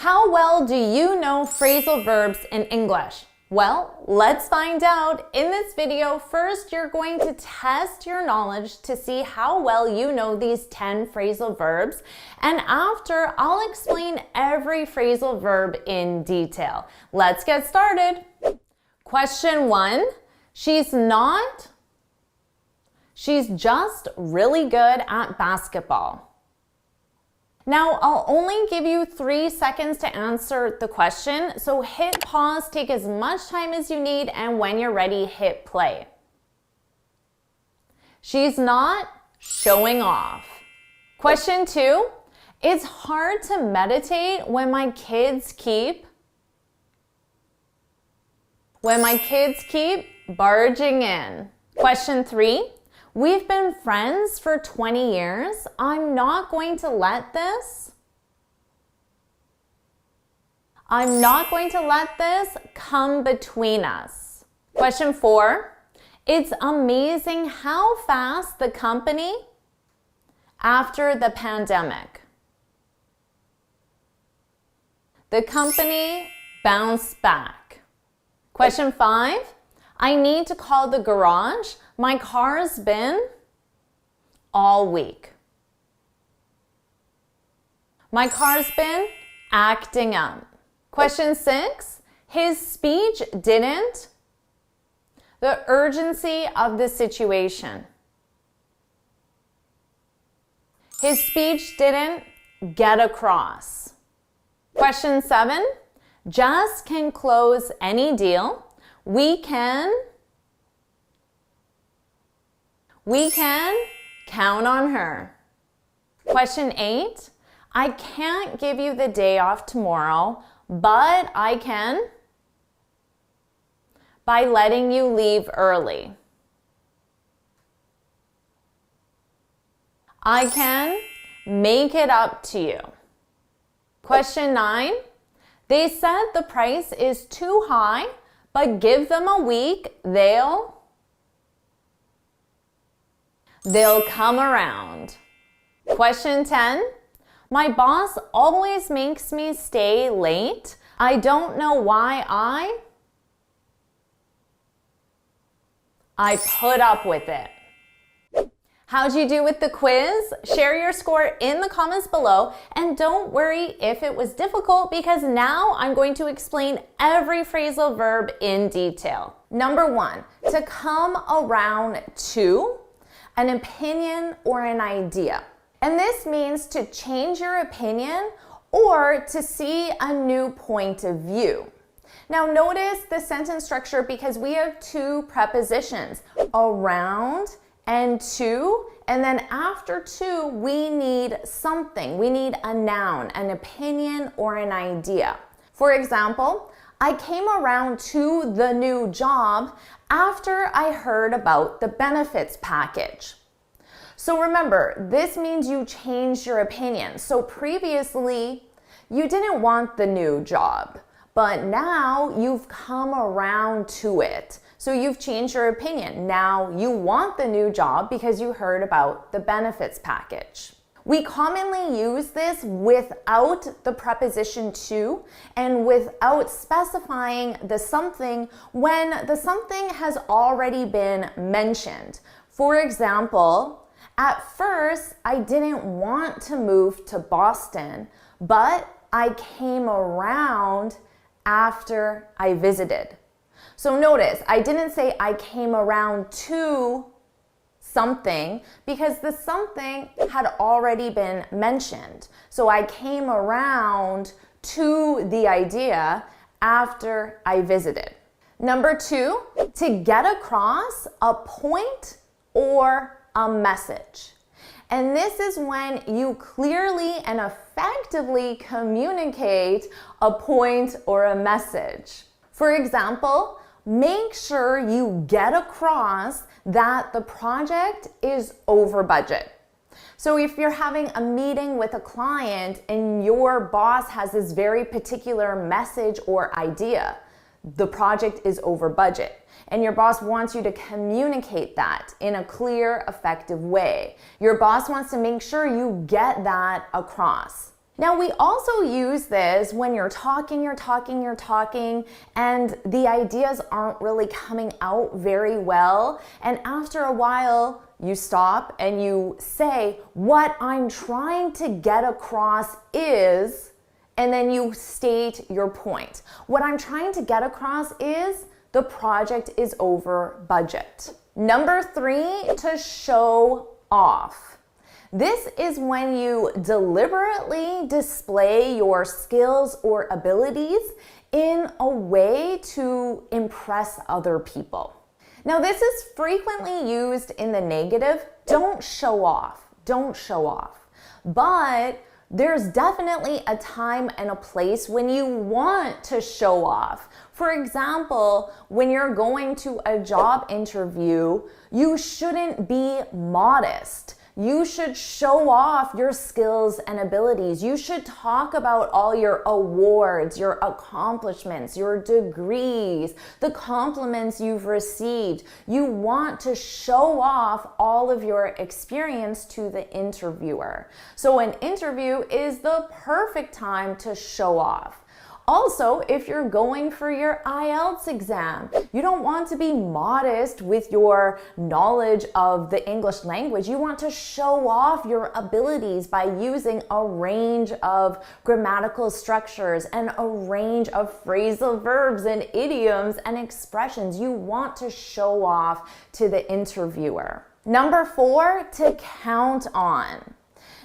How well do you know phrasal verbs in English? Well, let's find out. In this video, first you're going to test your knowledge to see how well you know these 10 phrasal verbs, and after I'll explain every phrasal verb in detail. Let's get started. Question 1. She's just really good at basketball. Now, I'll only give you 3 seconds to answer the question, so hit pause, take as much time as you need, and when you're ready, hit play. She's not showing off. Question 2, it's hard to meditate when my kids keep barging in. Question 3, we've been friends for 20 years. I'm not going to let this come between us. Question 4, it's amazing how fast the company after the pandemic. The company bounced back. Question 5, I need to call the garage. My car's been all week. My car's been acting up. Question 6, his speech didn't. The urgency of the situation. His speech didn't get across. Question 7, Jess can close any deal. We can count on her. Question 8, I can't give you the day off tomorrow, but I can by letting you leave early. I can make it up to you. Question 9, they said the price is too high, but give them a week, they'll come around. Question 10, my boss always makes me stay late. I don't know why I put up with it. How'd you do with the quiz? Share your score in the comments below, and don't worry if it was difficult, because now I'm going to explain every phrasal verb in detail. Number 1, to come around to an opinion or an idea. And this means to change your opinion or to see a new point of view. Now notice the sentence structure, because we have 2 prepositions, around and to, and then after to, we need something. We need a noun, an opinion, or an idea. For example, I came around to the new job after I heard about the benefits package. So remember, this means you changed your opinion. So previously, you didn't want the new job, but now you've come around to it. So you've changed your opinion. Now you want the new job because you heard about the benefits package. We commonly use this without the preposition to and without specifying the something when the something has already been mentioned. For example, at first I didn't want to move to Boston, but I came around after I visited. So notice, I didn't say I came around to something because the something had already been mentioned. So I came around to the idea after I visited. Number 2, to get across a point or a message. And this is when you clearly and effectively communicate a point or a message. For example, make sure you get across that the project is over budget. So if you're having a meeting with a client and your boss has this very particular message or idea, the project is over budget, and your boss wants you to communicate that in a clear, effective way. Your boss wants to make sure you get that across. Now, we also use this when you're talking, and the ideas aren't really coming out very well. And after a while, you stop and you say, what I'm trying to get across is, and then you state your point. What I'm trying to get across is the project is over budget. Number 3, to show off. This is when you deliberately display your skills or abilities in a way to impress other people. Now, this is frequently used in the negative. Don't show off. Don't show off. But there's definitely a time and a place when you want to show off. For example, when you're going to a job interview, you shouldn't be modest. You should show off your skills and abilities. You should talk about all your awards, your accomplishments, your degrees, the compliments you've received. You want to show off all of your experience to the interviewer. So an interview is the perfect time to show off. Also, if you're going for your IELTS exam, you don't want to be modest with your knowledge of the English language. You want to show off your abilities by using a range of grammatical structures and a range of phrasal verbs and idioms and expressions. You want to show off to the interviewer. Number 4, to count on.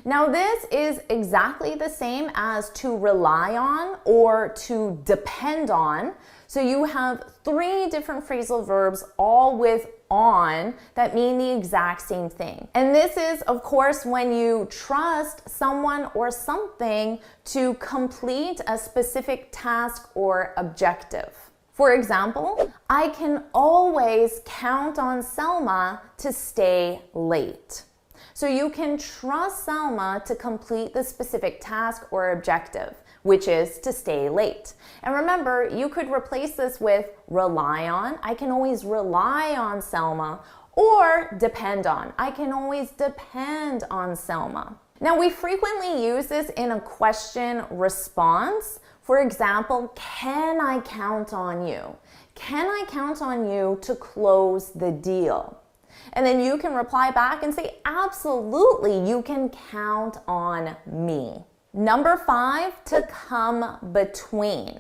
Now, this is exactly the same as to rely on or to depend on. So you have 3 different phrasal verbs, all with on, that mean the exact same thing. And this is, of course, when you trust someone or something to complete a specific task or objective. For example, I can always count on Selma to stay late. So you can trust Selma to complete the specific task or objective, which is to stay late. And remember, you could replace this with rely on. I can always rely on Selma. Or depend on. I can always depend on Selma. Now, we frequently use this in a question response. For example, can I count on you? Can I count on you to close the deal? And then you can reply back and say, absolutely, you can count on me. Number 5, to come between.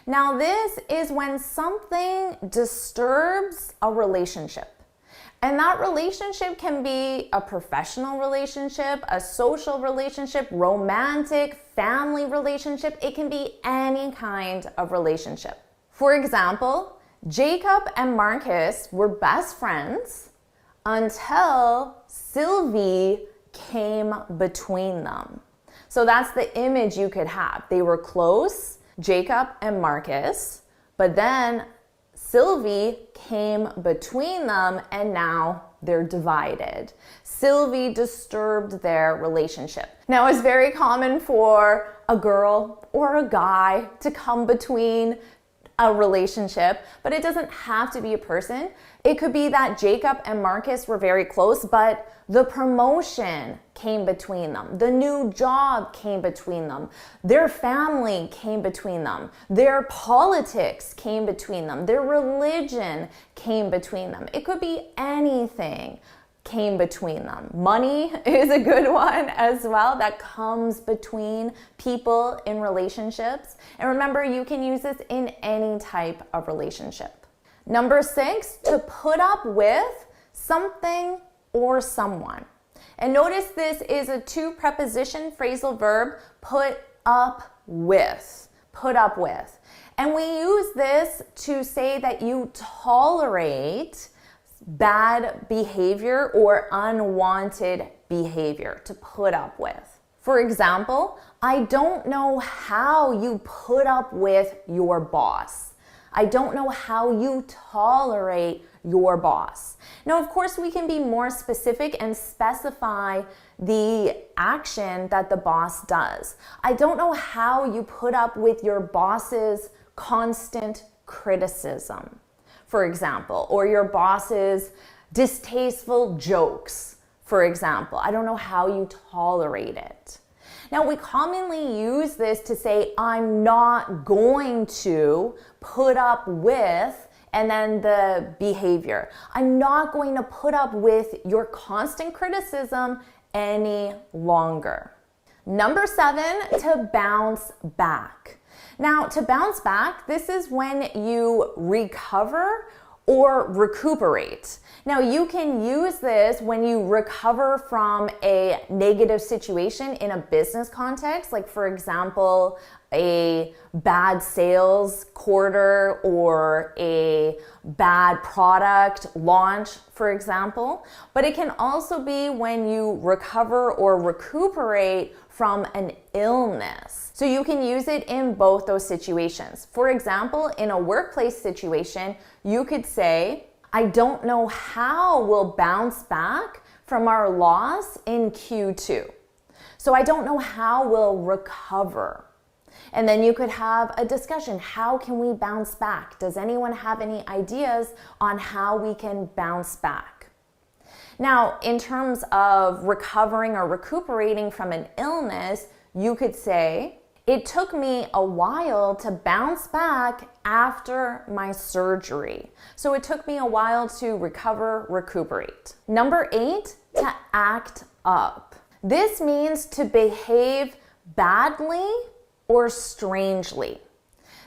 Now, this is when something disturbs a relationship. And that relationship can be a professional relationship, a social relationship, romantic, family relationship. It can be any kind of relationship. For example, Jacob and Marcus were best friends until Sylvie came between them. So that's the image you could have. They were close, Jacob and Marcus, but then Sylvie came between them and now they're divided. Sylvie disturbed their relationship. Now, it's very common for a girl or a guy to come between a relationship, but it doesn't have to be a person. It could be that Jacob and Marcus were very close, but the promotion came between them. The new job came between them. Their family came between them. Their politics came between them. Their religion came between them. It could be anything came between them. Money is a good one as well that comes between people in relationships. And remember, you can use this in any type of relationship. Number 6, to put up with something or someone. And notice this is a 2 preposition phrasal verb, put up with. Put up with. And we use this to say that you tolerate bad behavior or unwanted behavior, to put up with. For example, I don't know how you put up with your boss. I don't know how you tolerate your boss. Now, of course, we can be more specific and specify the action that the boss does. I don't know how you put up with your boss's constant criticism, for example, or your boss's distasteful jokes, for example. I don't know how you tolerate it. Now, we commonly use this to say, I'm not going to put up with, and then the behavior. I'm not going to put up with your constant criticism any longer. Number 7, to bounce back. Now, to bounce back, this is when you recover or recuperate. Now, you can use this when you recover from a negative situation in a business context, like for example, a bad sales quarter or a bad product launch, for example. But it can also be when you recover or recuperate from an illness. So you can use it in both those situations. For example, in a workplace situation, you could say, I don't know how we'll bounce back from our loss in Q2. So I don't know how we'll recover. And then you could have a discussion. How can we bounce back? Does anyone have any ideas on how we can bounce back? Now, in terms of recovering or recuperating from an illness, you could say, it took me a while to bounce back after my surgery. So it took me a while to recover, recuperate. Number 8, to act up. This means to behave badly or strangely.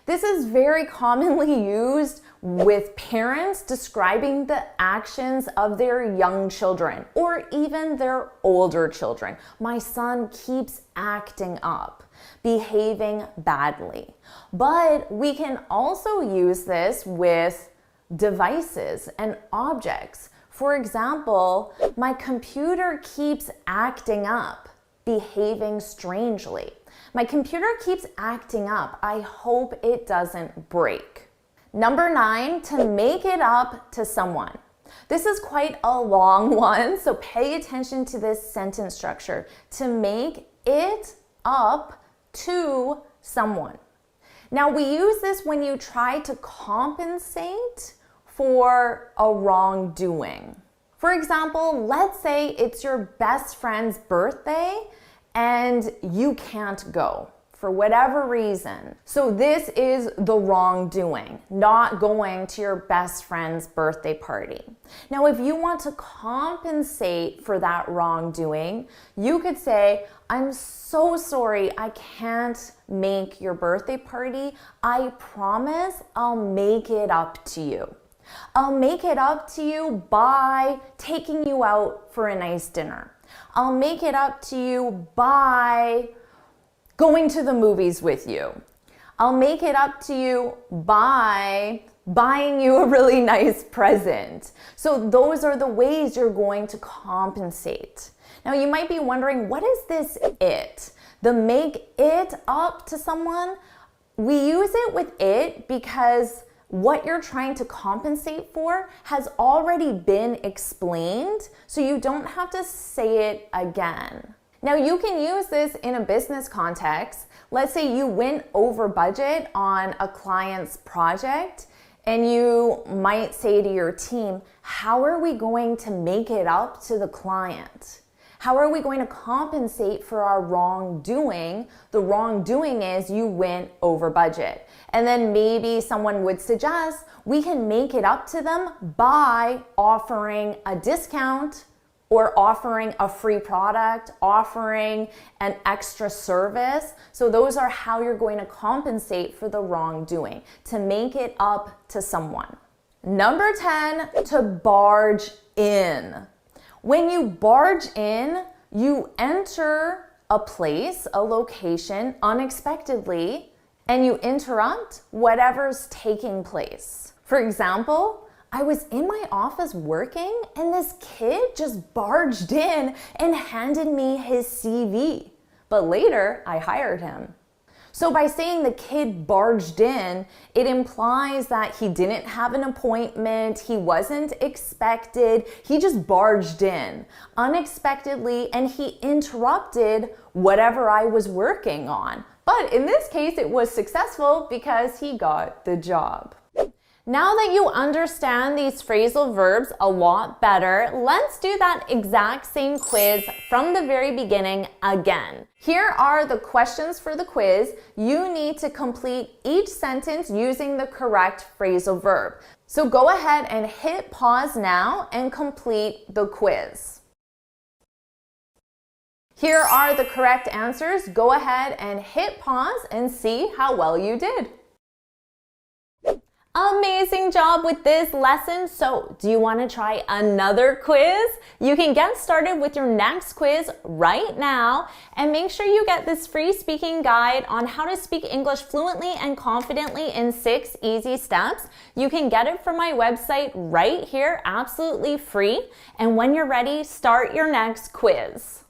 This is very commonly used with parents describing the actions of their young children or even their older children. My son keeps acting up, behaving badly. But we can also use this with devices and objects. For example, my computer keeps acting up, behaving strangely. My computer keeps acting up. I hope it doesn't break. Number 9, to make it up to someone. This is quite a long one, so pay attention to this sentence structure. To make it up to someone. Now, we use this when you try to compensate for a wrongdoing. For example, let's say it's your best friend's birthday and you can't go for whatever reason. So this is the wrongdoing, not going to your best friend's birthday party. Now, if you want to compensate for that wrongdoing, you could say, I'm so sorry, I can't make your birthday party. I promise I'll make it up to you. I'll make it up to you by taking you out for a nice dinner. I'll make it up to you by going to the movies with you. I'll make it up to you by buying you a really nice present. So those are the ways you're going to compensate. Now you might be wondering, what is this it? The make it up to someone? We use it with it because what you're trying to compensate for has already been explained, so you don't have to say it again. Now, you can use this in a business context. Let's say you went over budget on a client's project, and you might say to your team, how are we going to make it up to the client? How are we going to compensate for our wrongdoing? The wrongdoing is you went over budget. And then maybe someone would suggest we can make it up to them by offering a discount or offering a free product, offering an extra service. So those are how you're going to compensate for the wrongdoing, to make it up to someone. Number 10, to barge in. When you barge in, you enter a place, a location unexpectedly, and you interrupt whatever's taking place. For example, I was in my office working and this kid just barged in and handed me his CV. But later, I hired him. So by saying the kid barged in, it implies that he didn't have an appointment, he wasn't expected, he just barged in unexpectedly and he interrupted whatever I was working on. But in this case, it was successful because he got the job. Now that you understand these phrasal verbs a lot better, let's do that exact same quiz from the very beginning again. Here are the questions for the quiz. You need to complete each sentence using the correct phrasal verb. So go ahead and hit pause now and complete the quiz. Here are the correct answers. Go ahead and hit pause and see how well you did. Amazing job with this lesson. So, do you want to try another quiz? You can get started with your next quiz right now, and make sure you get this free speaking guide on how to speak English fluently and confidently in 6 easy steps. You can get it from my website right here, absolutely free. And when you're ready, start your next quiz.